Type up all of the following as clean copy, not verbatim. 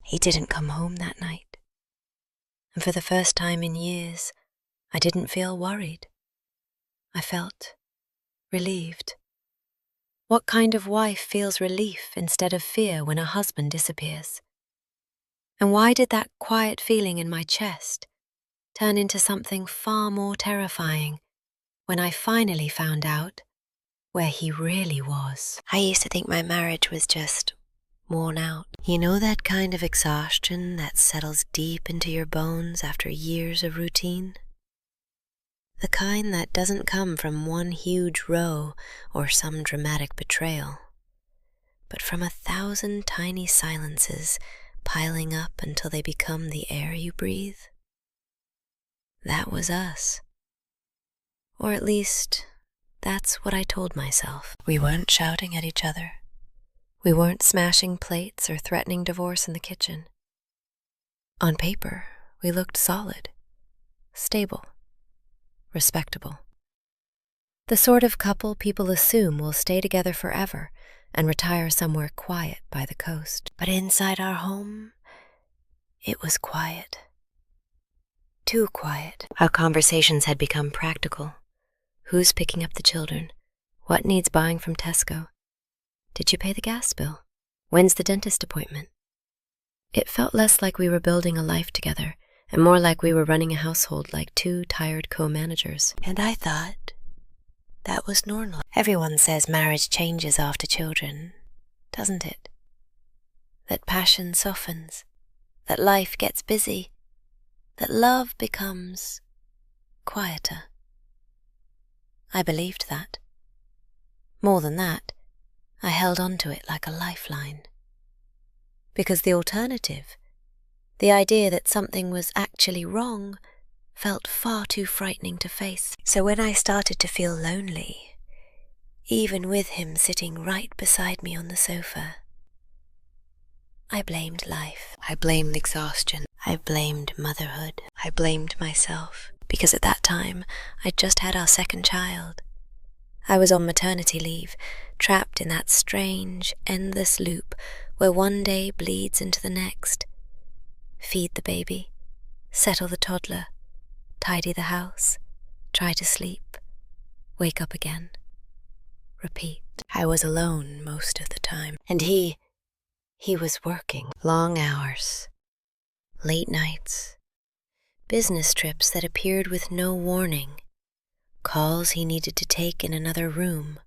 He didn't come home that night. And for the first time in years, I didn't feel worried. I felt relieved. What kind of wife feels relief instead of fear when a husband disappears? And why did that quiet feeling in my chest turn into something far more terrifying when I finally found out where he really was? I used to think my marriage was just worn out. You know that kind of exhaustion that settles deep into your bones after years of routine? The kind that doesn't come from one huge row or some dramatic betrayal, but from 1,000 tiny silences piling up until they become the air you breathe. That was us. Or at least, that's what I told myself. We weren't shouting at each other. We weren't smashing plates or threatening divorce in the kitchen. On paper, we looked solid, stable, respectable. The sort of couple people assume will stay together forever and retire somewhere quiet by the coast. But inside our home, it was quiet. Too quiet. Our conversations had become practical. Who's picking up the children? What needs buying from Tesco? Did you pay the gas bill? When's the dentist appointment? It felt less like we were building a life together and more like we were running a household like two tired co-managers. And I thought that was normal. Everyone says marriage changes after children, doesn't it? That passion softens, that life gets busy, that love becomes quieter. I believed that. More than that, I held on to it like a lifeline. Because the alternative, the idea that something was actually wrong, felt far too frightening to face. So when I started to feel lonely, even with him sitting right beside me on the sofa, I blamed life. I blamed exhaustion. I blamed motherhood. I blamed myself. Because at that time, I'd just had our second child. I was on maternity leave, trapped in that strange, endless loop where one day bleeds into the next. Feed the baby, settle the toddler, tidy the house, try to sleep, wake up again, repeat. I was alone most of the time, and he was working long hours, late nights, business trips that appeared with no warning, calls he needed to take in another room,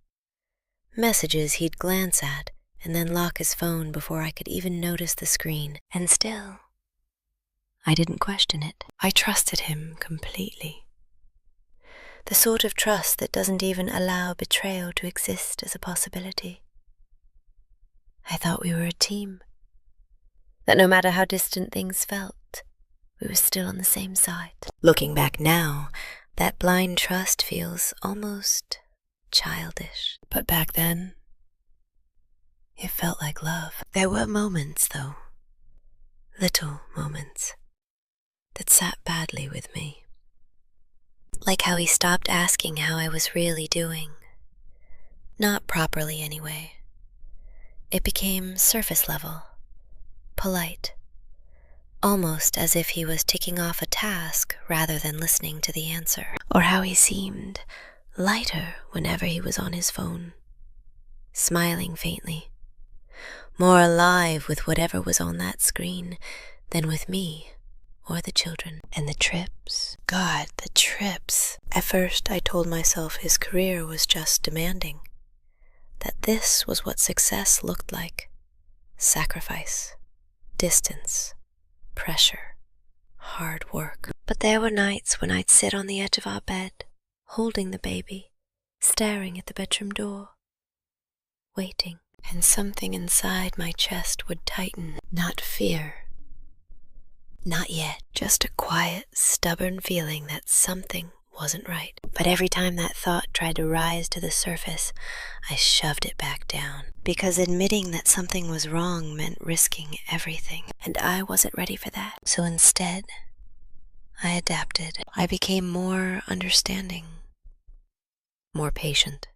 messages he'd glance at and then lock his phone before I could even notice the screen. And still, I didn't question it. I trusted him completely. The sort of trust that doesn't even allow betrayal to exist as a possibility. I thought we were a team. That no matter how distant things felt, we were still on the same side. Looking back now, that blind trust feels almost childish. But back then, it felt like love. There were moments, though, little moments, that sat badly with me. Like how he stopped asking how I was really doing. Not properly, anyway. It became surface level, polite, almost as if he was ticking off a task rather than listening to the answer. Or how he seemed lighter whenever he was on his phone, smiling faintly, more alive with whatever was on that screen than with me or the children. And the trips. God, the trips. At first I told myself his career was just demanding, that this was what success looked like. Sacrifice, distance, pressure, hard work. But there were nights when I'd sit on the edge of our bed, holding the baby, staring at the bedroom door, waiting. And something inside my chest would tighten. Not fear. Not yet. Just a quiet, stubborn feeling that something wasn't right. But every time that thought tried to rise to the surface, I shoved it back down. Because admitting that something was wrong meant risking everything. And I wasn't ready for that. So instead, I adapted. I became more understanding, more patient.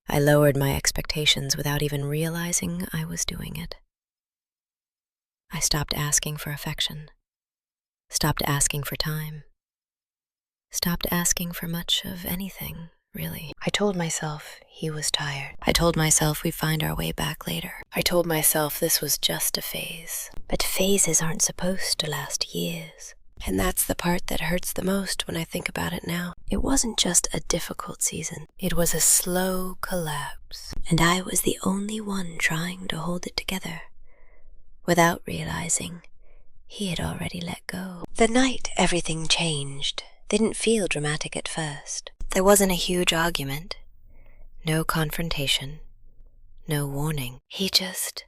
I lowered my expectations without even realizing I was doing it. I stopped asking for affection, stopped asking for time, stopped asking for much of anything, really. I told myself he was tired. I told myself we'd find our way back later. I told myself this was just a phase. But phases aren't supposed to last years. And that's the part that hurts the most when I think about it now. It wasn't just a difficult season. It was a slow collapse. And I was the only one trying to hold it together. Without realizing, he had already let go. The night everything changed didn't feel dramatic at first. There wasn't a huge argument. No confrontation. No warning. He just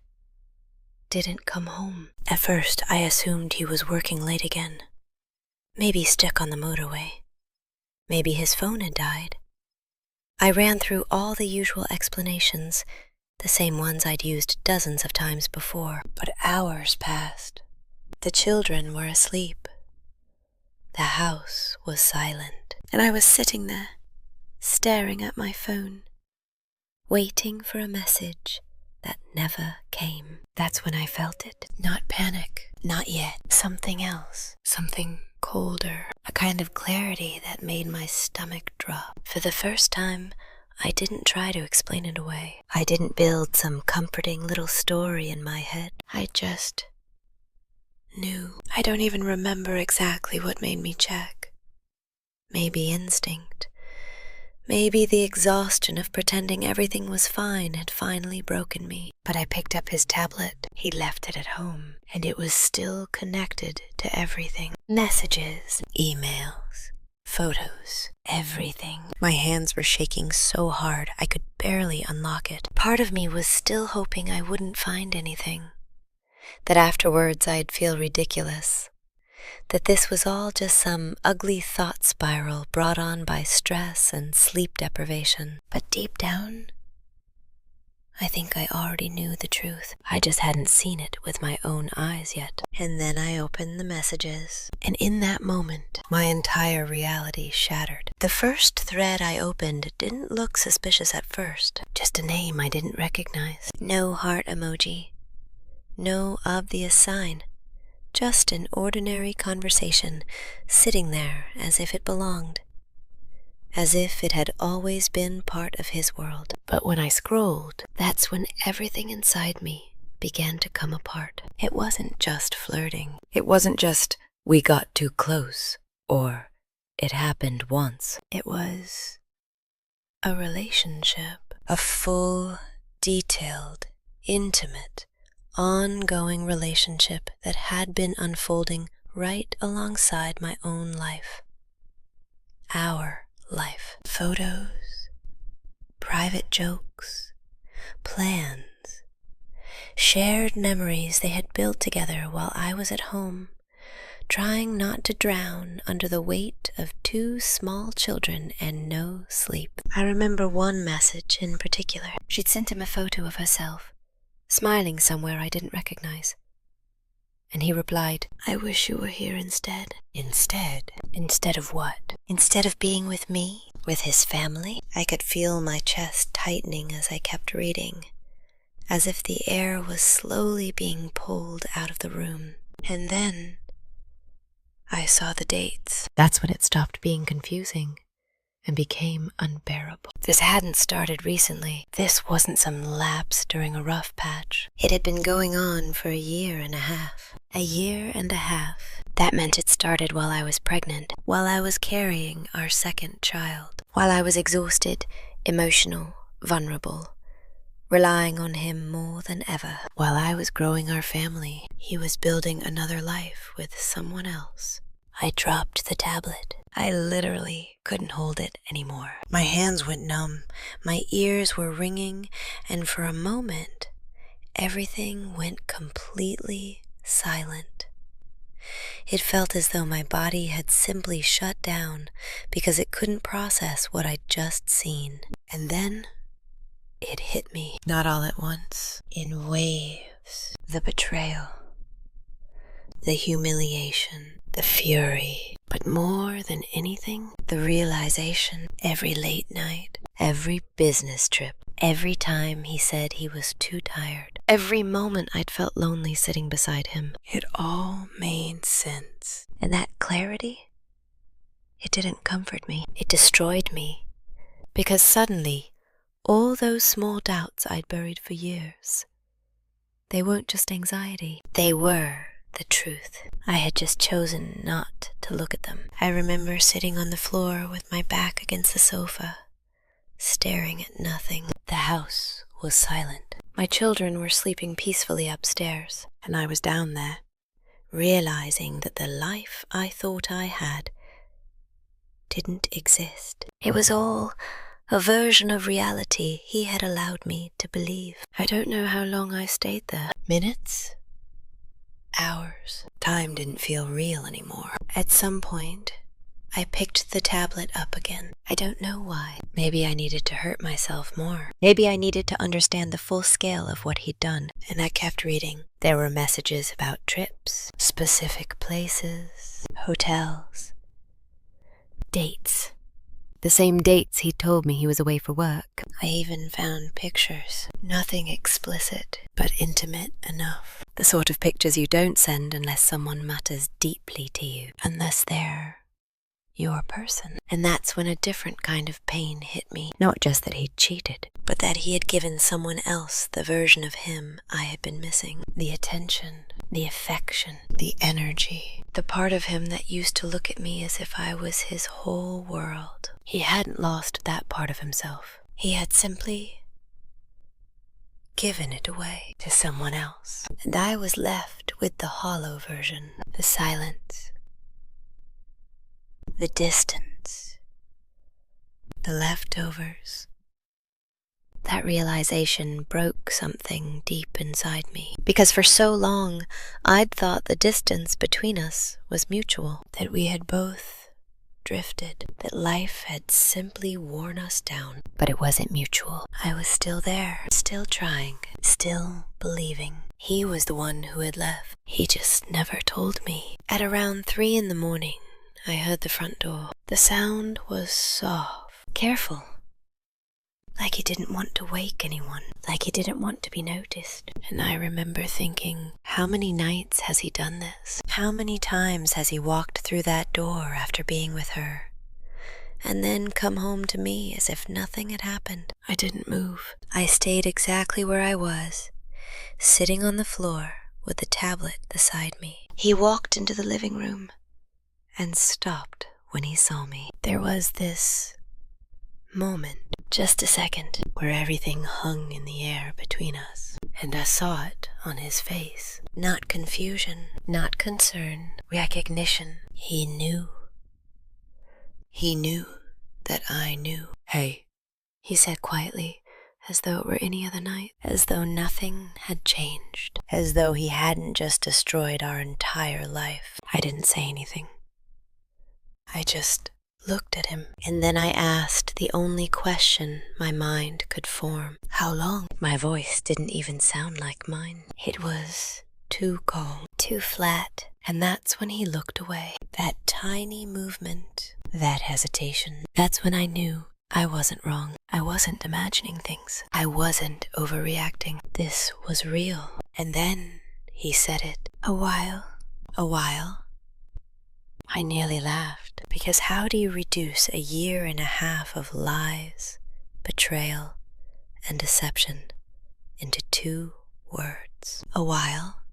didn't come home. At first, I assumed he was working late again. Maybe stuck on the motorway. Maybe his phone had died. I ran through all the usual explanations, the same ones I'd used dozens of times before. But hours passed. The children were asleep. The house was silent. And I was sitting there, staring at my phone, waiting for a message that never came. That's when I felt it. Not panic. Not yet. Something else. Something colder. A kind of clarity that made my stomach drop. For the first time, I didn't try to explain it away. I didn't build some comforting little story in my head. I just knew. I don't even remember exactly what made me check. Maybe instinct. Maybe the exhaustion of pretending everything was fine had finally broken me. But I picked up his tablet. He left it at home, and it was still connected to everything. Messages, emails, photos, everything. My hands were shaking so hard I could barely unlock it. Part of me was still hoping I wouldn't find anything, that afterwards I'd feel ridiculous, that this was all just some ugly thought spiral brought on by stress and sleep deprivation. But deep down, I think I already knew the truth. I just hadn't seen it with my own eyes yet. And then I opened the messages, and in that moment, my entire reality shattered. The first thread I opened didn't look suspicious at first, just a name I didn't recognize. No heart emoji, no obvious sign. Just an ordinary conversation, sitting there as if it belonged, as if it had always been part of his world. But when I scrolled, that's when everything inside me began to come apart. It wasn't just flirting. It wasn't just, we got too close, or it happened once. It was a relationship. A full, detailed, intimate, ongoing relationship that had been unfolding right alongside my own life. Our life. Photos, private jokes, plans, shared memories they had built together while I was at home, trying not to drown under the weight of 2 small children and no sleep. I remember one message in particular. She'd sent him a photo of herself, smiling somewhere I didn't recognize. And he replied, I wish you were here instead. Instead? Instead of what? Instead of being with me, with his family? I could feel my chest tightening as I kept reading, as if the air was slowly being pulled out of the room. And then I saw the dates. That's when it stopped being confusing and became unbearable. This hadn't started recently. This wasn't some lapse during a rough patch. It had been going on for 1.5 years. A 1.5 years. That meant it started while I was pregnant, while I was carrying our second child, while I was exhausted, emotional, vulnerable, relying on him more than ever. While I was growing our family, he was building another life with someone else. I dropped the tablet. I literally couldn't hold it anymore. My hands went numb, my ears were ringing, and for a moment, everything went completely silent. It felt as though my body had simply shut down because it couldn't process what I'd just seen. And then it hit me, not all at once, in waves. The betrayal, the humiliation, the fury, but more than anything, the realization. Every late night, every business trip, every time he said he was too tired, Every moment I'd felt lonely sitting beside him. It all made sense. And that clarity, it didn't comfort me. It destroyed me. Because suddenly, all those small doubts I'd buried for years, they weren't just anxiety. They were the truth. I had just chosen not to look at them. I remember sitting on the floor with my back against the sofa, staring at nothing. The house was silent. My children were sleeping peacefully upstairs, and I was down there, realizing that the life I thought I had didn't exist. It was all a version of reality he had allowed me to believe. I don't know how long I stayed there. Minutes? Hours. Time didn't feel real anymore. At some point, I picked the tablet up again. I don't know why. Maybe I needed to hurt myself more. Maybe I needed to understand the full scale of what he'd done. And I kept reading. There were messages about trips, specific places, hotels, dates. The same dates he'd told me he was away for work. I even found pictures. Nothing explicit, but intimate enough. The sort of pictures you don't send unless someone matters deeply to you. Unless they're your person. And that's when a different kind of pain hit me. Not just that he'd cheated, but that he had given someone else the version of him I had been missing. The attention, the affection, the energy. The part of him that used to look at me as if I was his whole world. He hadn't lost that part of himself. He had simply given it away to someone else. And I was left with the hollow version. The silence. The distance, the leftovers. That realization broke something deep inside me, because for so long I'd thought the distance between us was mutual, that we had both drifted, that life had simply worn us down. But it wasn't mutual. I was still there, still trying, still believing. He was the one who had left. He just never told me. At around 3 a.m, I heard the front door. The sound was soft, careful, like he didn't want to wake anyone, like he didn't want to be noticed. And I remember thinking, how many nights has he done this? How many times has he walked through that door after being with her, and then come home to me as if nothing had happened? I didn't move. I stayed exactly where I was, sitting on the floor with the tablet beside me. He walked into the living room and stopped when he saw me. There was this moment, just a second, where everything hung in the air between us. And I saw it on his face. Not confusion, not concern, recognition. He knew. He knew that I knew. "Hey," he said quietly, as though it were any other night, as though nothing had changed, as though he hadn't just destroyed our entire life. I didn't say anything. I just looked at him, and then I asked the only question my mind could form. How long? My voice didn't even sound like mine. It was too calm, too flat, and that's when he looked away. That tiny movement, that hesitation. That's when I knew I wasn't wrong. I wasn't imagining things. I wasn't overreacting. This was real. And then he said it. A while. I nearly laughed, because how do you reduce a 1.5 years of lies, betrayal, and deception into 2 words? A while?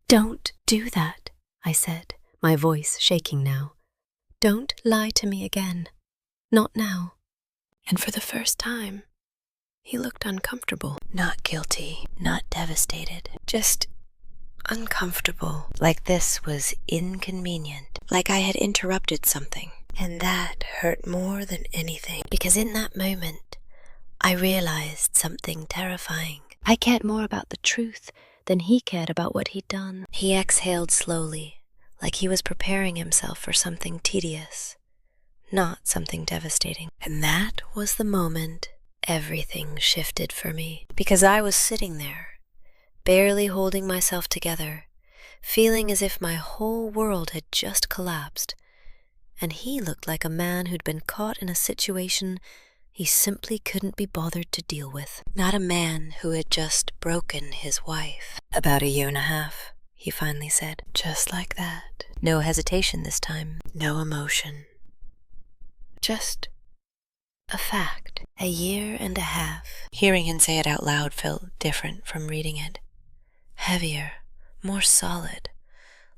"Don't do that," I said, my voice shaking now. "Don't lie to me again. Not now." And for the first time, he looked uncomfortable. Not guilty, not devastated, just uncomfortable, like this was inconvenient, like I had interrupted something. And that hurt more than anything, because in that moment, I realized something terrifying. I cared more about the truth than he cared about what he'd done. He exhaled slowly, like he was preparing himself for something tedious, not something devastating. And that was the moment everything shifted for me, because I was sitting there, barely holding myself together, feeling as if my whole world had just collapsed, and he looked like a man who'd been caught in a situation he simply couldn't be bothered to deal with. Not a man who had just broken his wife. "About a year and a half," he finally said. Just like that. No hesitation this time. No emotion. Just a fact. A year and a half. Hearing him say it out loud felt different from reading it. Heavier, more solid,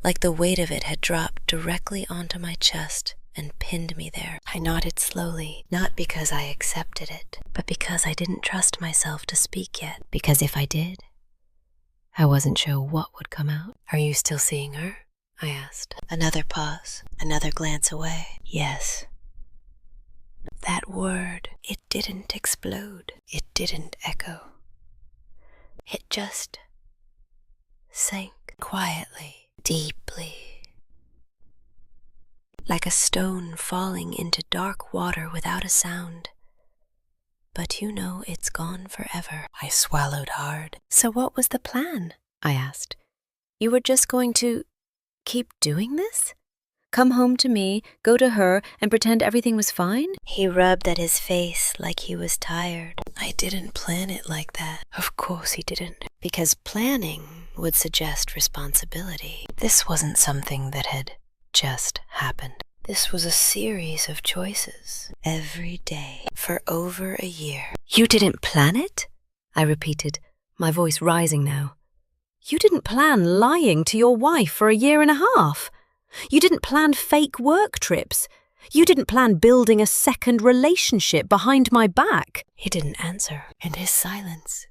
like the weight of it had dropped directly onto my chest and pinned me there. I nodded slowly, not because I accepted it, but because I didn't trust myself to speak yet. Because if I did, I wasn't sure what would come out. "Are you still seeing her?" I asked. Another pause, another glance away. Yes. That word, it didn't explode. It didn't echo. It just sank quietly, deeply, like a stone falling into dark water without a sound. But you know it's gone forever. I swallowed hard. "So what was the plan?" I asked. "You were just going to keep doing this? Come home to me, go to her, and pretend everything was fine?" He rubbed at his face like he was tired. "I didn't plan it like that." Of course he didn't. Because planning would suggest responsibility. This wasn't something that had just happened. This was a series of choices, every day, for over a year. "You didn't plan it?" I repeated, my voice rising now. "You didn't plan lying to your wife for a year and a half. You didn't plan fake work trips. You didn't plan building a second relationship behind my back." He didn't answer, and his silence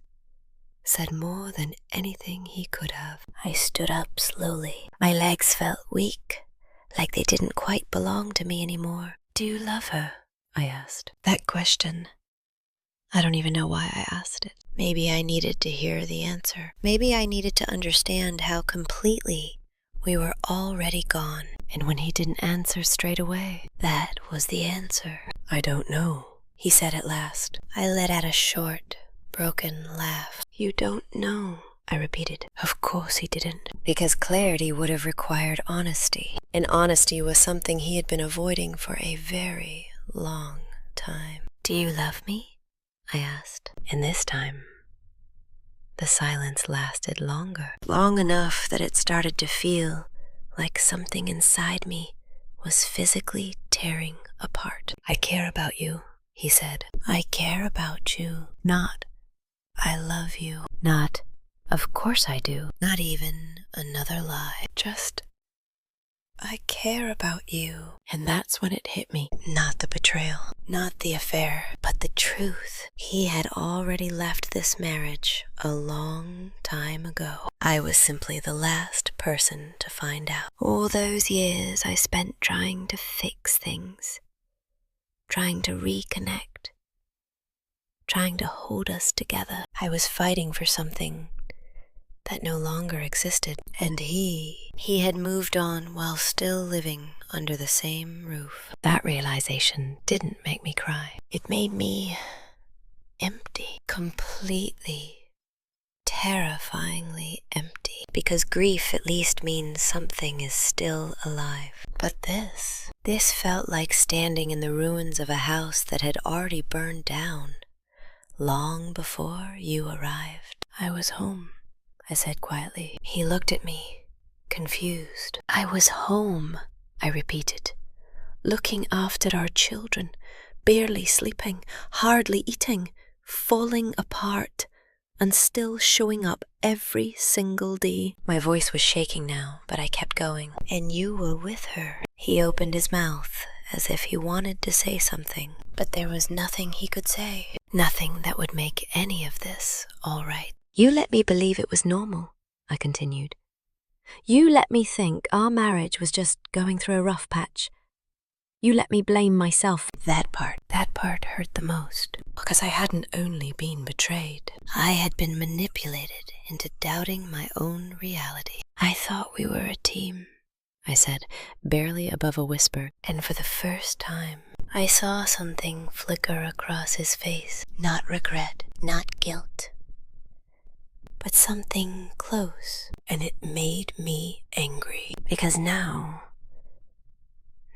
said more than anything he could have. I stood up slowly. My legs felt weak, like they didn't quite belong to me anymore. "Do you love her?" I asked. That question, I don't even know why I asked it. Maybe I needed to hear the answer. Maybe I needed to understand how completely we were already gone. And when he didn't answer straight away, that was the answer. "I don't know," he said at last. I let out a short, broken laugh. "You don't know," I repeated. Of course he didn't, because clarity would have required honesty. And honesty was something he had been avoiding for a very long time. "Do you love me?" I asked. And this time, the silence lasted longer. Long enough that it started to feel like something inside me was physically tearing apart. "I care about you," he said. "I care about you. Not, I love you. Not, of course I do. Not even another lie. Just, I care about you." And that's when it hit me. Not the betrayal, not the affair, but the truth. He had already left this marriage a long time ago. I was simply the last person to find out. All those years I spent trying to fix things, trying to reconnect, trying to hold us together. I was fighting for something that no longer existed. And he had moved on while still living under the same roof. That realization didn't make me cry. It made me empty. Completely, terrifyingly empty. Because grief at least means something is still alive. But this felt like standing in the ruins of a house that had already burned down long before you arrived. "I was home," I said quietly. He looked at me, confused. "I was home," I repeated, "looking after our children, barely sleeping, hardly eating, falling apart, and still showing up every single day." My voice was shaking now, but I kept going. "And you were with her." He opened his mouth as if he wanted to say something, but there was nothing he could say. Nothing that would make any of this all right. "You let me believe it was normal," I continued. "You let me think our marriage was just going through a rough patch. You let me blame myself." That part hurt the most, because I hadn't only been betrayed. I had been manipulated into doubting my own reality. "I thought we were a team," I said, barely above a whisper, and for the first time, I saw something flicker across his face. Not regret, not guilt, but something close, and it made me angry. Because now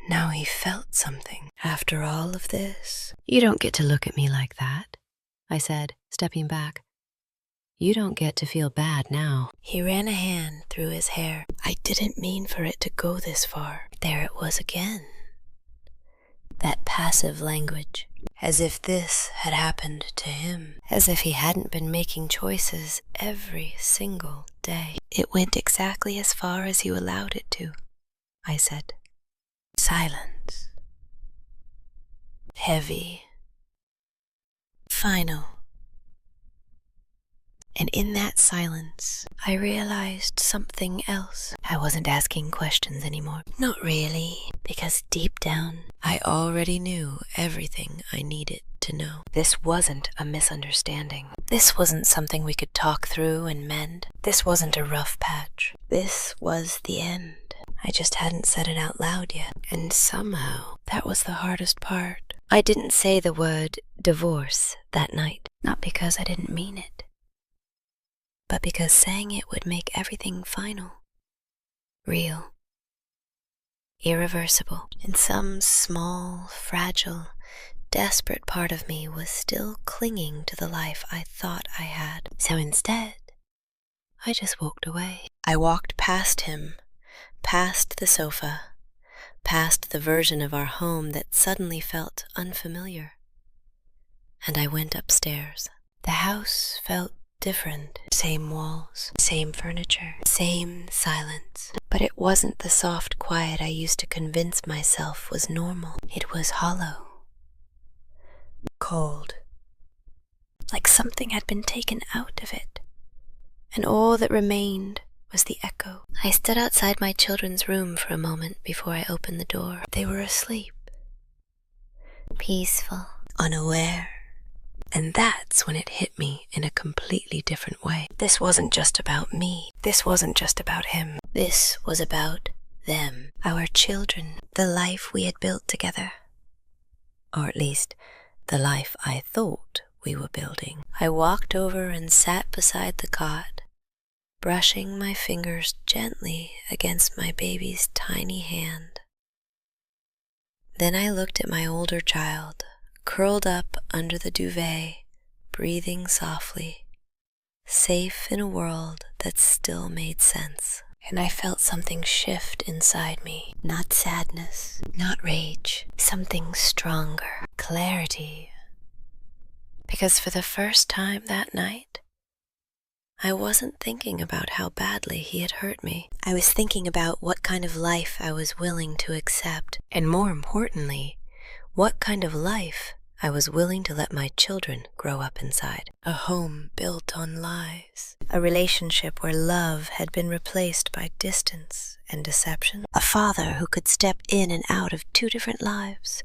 Now he felt something. After all of this, "You don't get to look at me like that," I said, stepping back. "You don't get to feel bad now." He ran a hand through his hair. "I didn't mean for it to go this far." There it was again. That passive language. As if this had happened to him. As if he hadn't been making choices every single day. "It went exactly as far as you allowed it to," I said. Silence. Heavy. Final. And in that silence, I realized something else. I wasn't asking questions anymore. Not really, because deep down, I already knew everything I needed to know. This wasn't a misunderstanding. This wasn't something we could talk through and mend. This wasn't a rough patch. This was the end. I just hadn't said it out loud yet. And somehow, that was the hardest part. I didn't say the word divorce that night. Not because I didn't mean it, but because saying it would make everything final, real, irreversible. And some small, fragile, desperate part of me was still clinging to the life I thought I had. So instead, I just walked away. I walked past him, past the sofa, past the version of our home that suddenly felt unfamiliar. And I went upstairs. The house felt different. Same walls, same furniture, same silence. But it wasn't the soft quiet I used to convince myself was normal. It was hollow. Cold. Like something had been taken out of it. And all that remained was the echo. I stood outside my children's room for a moment before I opened the door. They were asleep. Peaceful. Unaware. And that's when it hit me in a completely different way. This wasn't just about me. This wasn't just about him. This was about them. Our children. The life we had built together. Or at least, the life I thought we were building. I walked over and sat beside the cot, brushing my fingers gently against my baby's tiny hand. Then I looked at my older child, curled up under the duvet, breathing softly, safe in a world that still made sense. And I felt something shift inside me. Not sadness, not rage, something stronger. Clarity. Because for the first time that night, I wasn't thinking about how badly he had hurt me. I was thinking about what kind of life I was willing to accept, and more importantly, what kind of life I was willing to let my children grow up inside. A home built on lies. A relationship where love had been replaced by distance and deception. A father who could step in and out of two different lives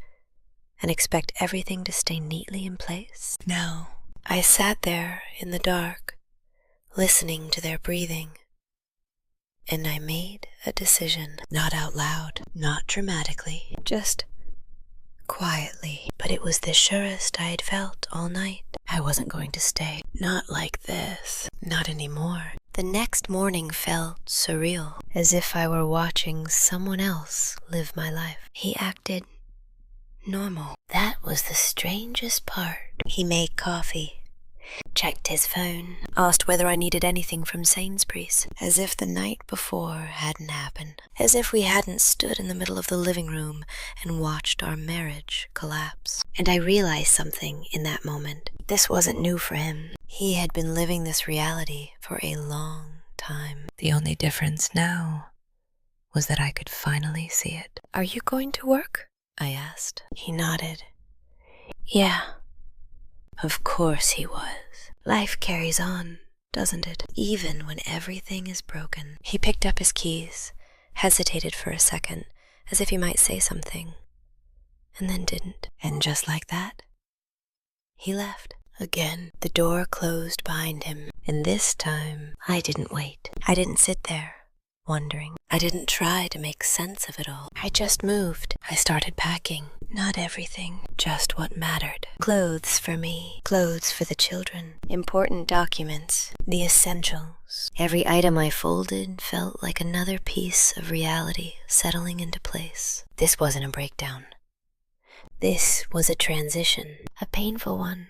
and expect everything to stay neatly in place. No, I sat there in the dark, listening to their breathing, and I made a decision. Not out loud, not dramatically, just quietly. But it was the surest I had felt all night. I wasn't going to stay. Not like this. Not anymore. The next morning felt surreal, as if I were watching someone else live my life. He acted normal. That was the strangest part. He made coffee, checked his phone, asked whether I needed anything from Sainsbury's, as if the night before hadn't happened, as if we hadn't stood in the middle of the living room and watched our marriage collapse. And I realized something in that moment. This wasn't new for him. He had been living this reality for a long time. The only difference now was that I could finally see it. "Are you going to work?" I asked. He nodded. Yeah. Of course he was. Life carries on, doesn't it? Even when everything is broken. He picked up his keys, hesitated for a second, as if he might say something, and then didn't. And just like that, he left. Again, the door closed behind him, and this time I didn't wait. I didn't sit there, wondering. I didn't try to make sense of it all. I just moved. I started packing. Not everything, just what mattered. Clothes for me, clothes for the children, important documents, the essentials. Every item I folded felt like another piece of reality settling into place. This wasn't a breakdown. This was a transition, a painful one,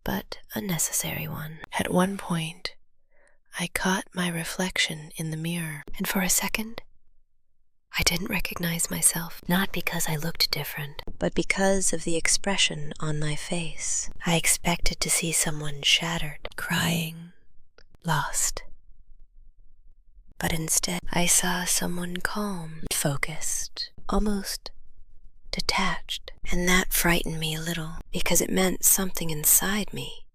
but a necessary one. At one point, I caught my reflection in the mirror, and for a second, I didn't recognize myself, not because I looked different, but because of the expression on my face. I expected to see someone shattered, crying, lost. But instead, I saw someone calm, focused, almost detached. And that frightened me a little, because it meant something inside me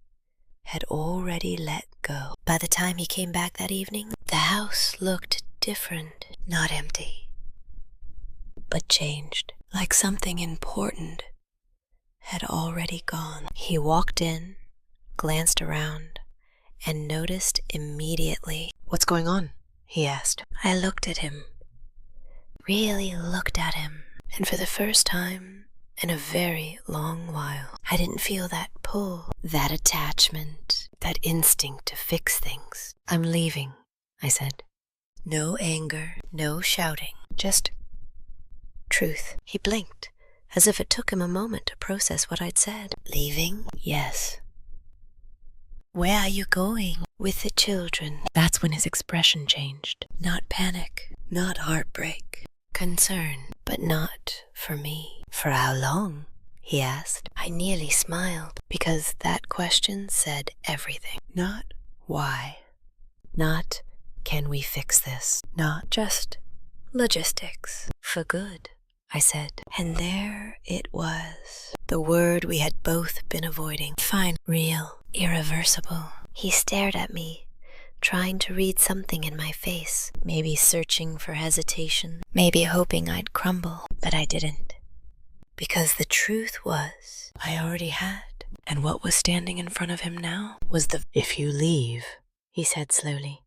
had already let go. By the time he came back that evening, the house looked different, not empty, but changed, like something important had already gone. He walked in, glanced around, and noticed immediately. "What's going on?" he asked. I looked at him, really looked at him, and for the first time in a very long while, I didn't feel that pull, that attachment, that instinct to fix things. "I'm leaving," I said. No anger, no shouting, just truth. He blinked, as if it took him a moment to process what I'd said. "Leaving?" "Yes." "Where are you going?" "With the children." That's when his expression changed. Not panic, not heartbreak. Concern, but not for me. "For how long?" he asked. I nearly smiled, because that question said everything. Not why. Not can we fix this. Not just logistics. "For good," I said. And there it was. The word we had both been avoiding. Fine, real, irreversible. He stared at me, trying to read something in my face. Maybe searching for hesitation. Maybe hoping I'd crumble. But I didn't. Because the truth was, I already had. And what was standing in front of him now was "If you leave," he said slowly,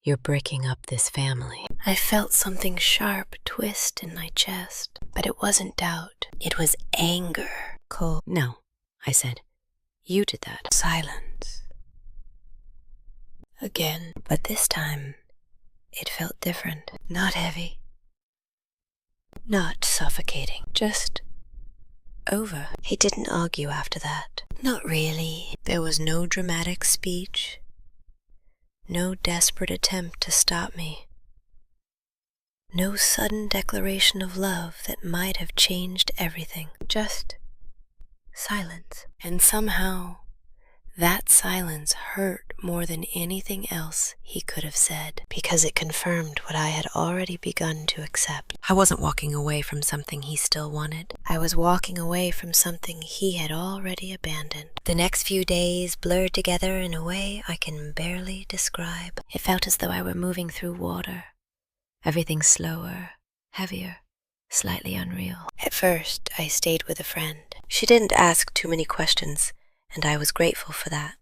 "you're breaking up this family." I felt something sharp twist in my chest, but it wasn't doubt. It was anger. Cold. "No," I said. "You did that." Silence. Again, but this time, it felt different. Not heavy. Not suffocating. Just over. He didn't argue after that. Not really. There was no dramatic speech. No desperate attempt to stop me. No sudden declaration of love that might have changed everything. Just silence. And somehow, that silence hurt more than anything else he could have said, because it confirmed what I had already begun to accept. I wasn't walking away from something he still wanted. I was walking away from something he had already abandoned. The next few days blurred together in a way I can barely describe. It felt as though I were moving through water. Everything slower, heavier, slightly unreal. At first, I stayed with a friend. She didn't ask too many questions, and I was grateful for that.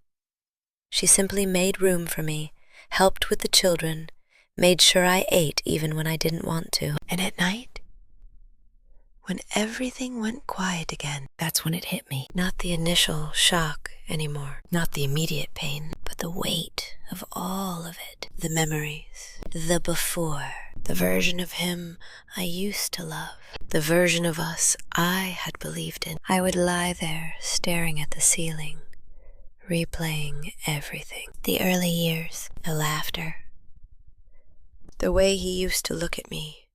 She simply made room for me, helped with the children, made sure I ate even when I didn't want to. And at night, when everything went quiet again, that's when it hit me. Not the initial shock anymore, not the immediate pain, but the weight of all of it. The memories, the before, the version of him I used to love, the version of us I had believed in. I would lie there staring at the ceiling, replaying everything. The early years, the laughter, the way he used to look at me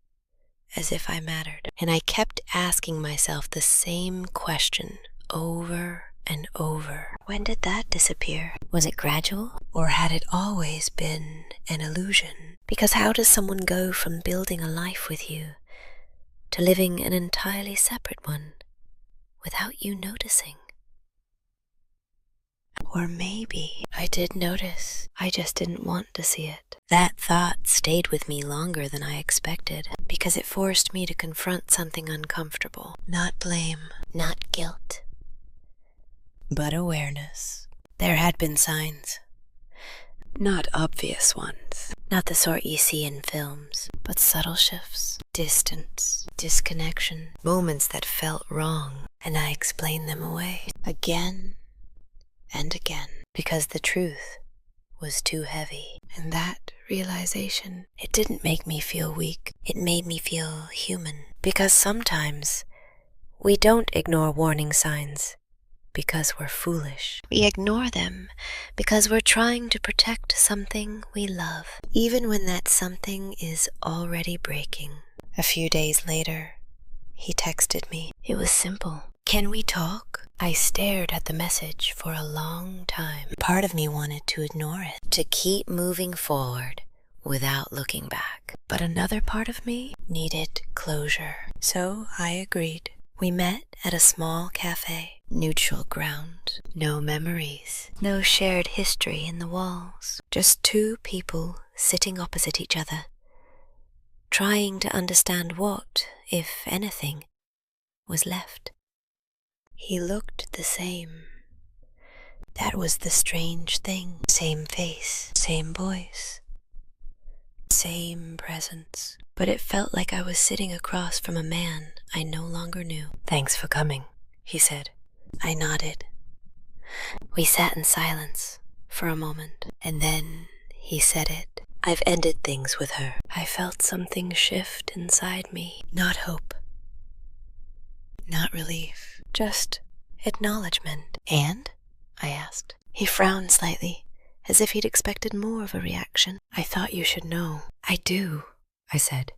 as if I mattered. And I kept asking myself the same question over and over. When did that disappear? Was it gradual? Or had it always been an illusion? Because how does someone go from building a life with you to living an entirely separate one without you noticing? Or maybe I did notice, I just didn't want to see it. That thought stayed with me longer than I expected, because it forced me to confront something uncomfortable. Not blame, not guilt, but awareness. There had been signs. Not obvious ones. Not the sort you see in films, but subtle shifts, distance, disconnection, moments that felt wrong, and I explained them away again and again because the truth was too heavy. And that realization, it didn't make me feel weak. It made me feel human. Because sometimes we don't ignore warning signs because we're foolish. We ignore them because we're trying to protect something we love, even when that something is already breaking. A few days later, he texted me. It was simple. Can we talk? I stared at the message for a long time. Part of me wanted to ignore it, to keep moving forward without looking back. But another part of me needed closure. So I agreed. We met at a small cafe. Neutral ground. No memories. No shared history in the walls. Just two people sitting opposite each other, trying to understand what, if anything, was left. He looked the same. That was the strange thing. Same face, same voice, same presence. But it felt like I was sitting across from a man I no longer knew. Thanks for coming, he said. I nodded. We sat in silence for a moment, and then he said it. I've ended things with her. I felt something shift inside me. Not hope. Not relief. Just acknowledgement. And? I asked. He frowned slightly, as if he'd expected more of a reaction. I thought you should know. I do, I said.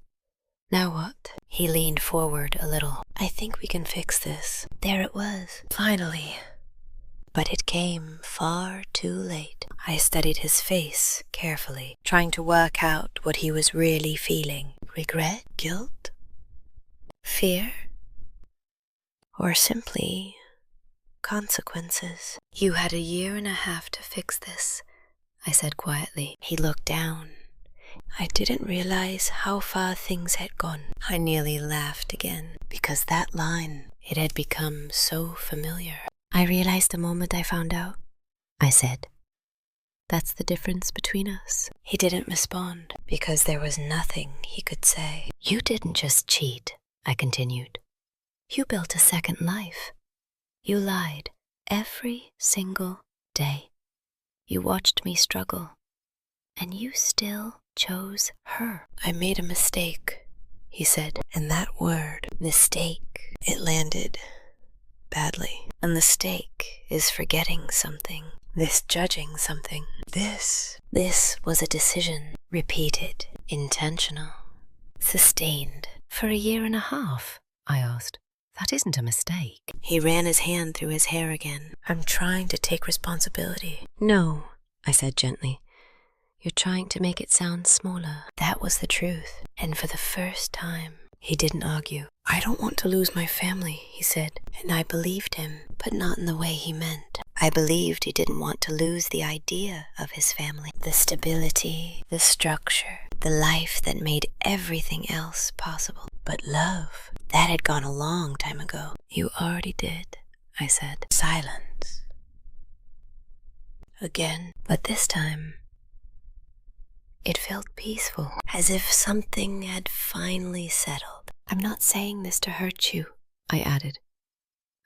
Now what? He leaned forward a little. I think we can fix this. There it was. Finally. But it came far too late. I studied his face carefully, trying to work out what he was really feeling. Regret? Guilt? Fear? Or simply consequences? You had 1.5 years to fix this, I said quietly. He looked down. I didn't realize how far things had gone. I nearly laughed again, because that line, it had become so familiar. I realized the moment I found out, I said. That's the difference between us. He didn't respond, because there was nothing he could say. You didn't just cheat, I continued. You built a second life. You lied every single day. You watched me struggle, and you still chose her. I made a mistake, he said, and that word, mistake, it landed badly. A mistake is forgetting something, misjudging something. This was a decision, repeated, intentional, sustained. For 1.5 years, I asked. That isn't a mistake. He ran his hand through his hair again. I'm trying to take responsibility. No, I said gently. You're trying to make it sound smaller. That was the truth. And for the first time, he didn't argue. I don't want to lose my family, he said. And I believed him, but not in the way he meant. I believed he didn't want to lose the idea of his family. The stability, the structure, the life that made everything else possible. But love, that had gone a long time ago. You already did, I said. Silence. Again. But this time, it felt peaceful, as if something had finally settled. I'm not saying this to hurt you, I added.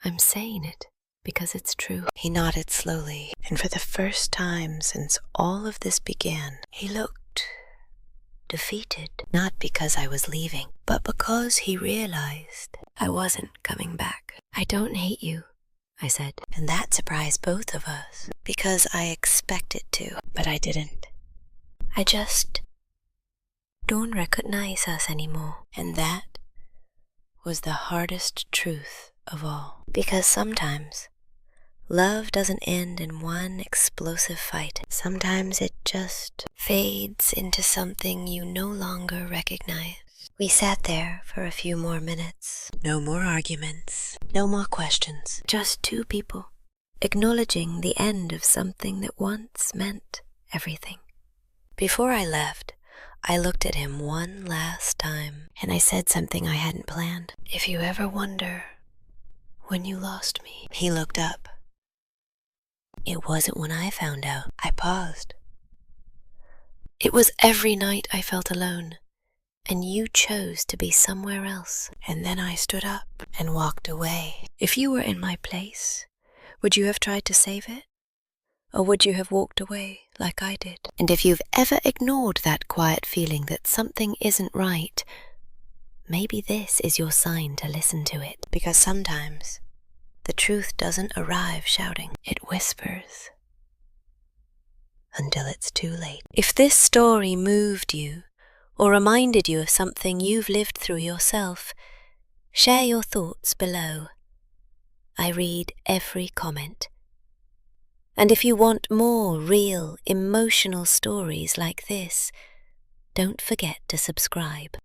I'm saying it because it's true. He nodded slowly, and for the first time since all of this began, he looked defeated. Not because I was leaving, but because he realized I wasn't coming back. I don't hate you, I said, and that surprised both of us, because I expected to, but I didn't. I just don't recognize us anymore. And that was the hardest truth of all. Because sometimes love doesn't end in one explosive fight. Sometimes it just fades into something you no longer recognize. We sat there for a few more minutes. No more arguments. No more questions. Just two people acknowledging the end of something that once meant everything. Before I left, I looked at him one last time, and I said something I hadn't planned. If you ever wonder when you lost me. He looked up. It wasn't when I found out. I paused. It was every night I felt alone, and you chose to be somewhere else. And then I stood up and walked away. If you were in my place, would you have tried to save it? Or would you have walked away like I did? And if you've ever ignored that quiet feeling that something isn't right, maybe this is your sign to listen to it. Because sometimes the truth doesn't arrive shouting, it whispers until it's too late. If this story moved you or reminded you of something you've lived through yourself, share your thoughts below. I read every comment. And if you want more real, emotional stories like this, don't forget to subscribe.